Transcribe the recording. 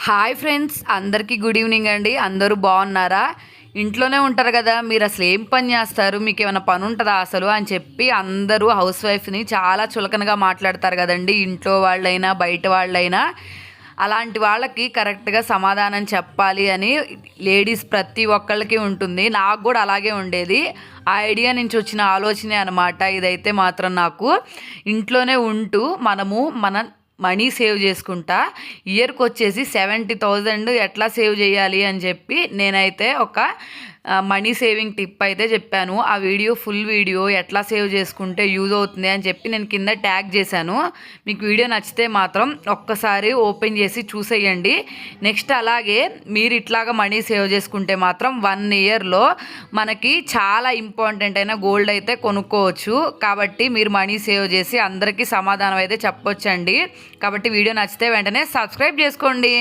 Hi friends, అందరికీ good evening అండి. అందరూ బాగున్నారా? ఇంట్లోనే ఉంటారు కదా, మీరు అసలు ఏం పని చేస్తారు, మీకు ఏమైనా పని ఉంటుందా అసలు అని చెప్పి అందరూ హౌస్ వైఫ్ని చాలా చులకనగా మాట్లాడతారు కదండి. ఇంట్లో వాళ్ళైనా బయట వాళ్ళైనా అలాంటి వాళ్ళకి కరెక్ట్గా సమాధానం చెప్పాలి అని లేడీస్ ప్రతి ఒక్కళ్ళకి ఉంటుంది. నాకు కూడా అలాగే ఉండేది. ఆ ఐడియా నుంచి వచ్చిన ఆలోచనే అనమాట ఇదైతే. మాత్రం నాకు ఇంట్లోనే ఉంటూ మనము మన మనీ సేవ్ చేసుకుంటా ఇయర్కి వచ్చేసి 70,000 ఎట్లా సేవ్ చేయాలి అని చెప్పి నేనైతే ఒక మనీ సేవింగ్ టిప్ అయితే చెప్పాను. ఆ వీడియో ఫుల్ వీడియో ఎట్లా సేవ్ చేసుకుంటే యూజ్ అవుతుంది అని చెప్పి నేను కింద ట్యాగ్ చేశాను. మీకు వీడియో నచ్చితే మాత్రం ఒక్కసారి ఓపెన్ చేసి చూసేయండి. నెక్స్ట్ అలాగే మీరు ఇట్లాగా మనీ సేవ్ చేసుకుంటే మాత్రం 1 ఇయర్లో మనకి చాలా ఇంపార్టెంట్ అయిన గోల్డ్ అయితే కొనుక్కోవచ్చు. కాబట్టి మీరు మనీ సేవ్ చేసి అందరికీ సమాధానం అయితే చెప్పొచ్చండి. కాబట్టి వీడియో నచ్చితే వెంటనే సబ్స్క్రైబ్ చేసుకోండి.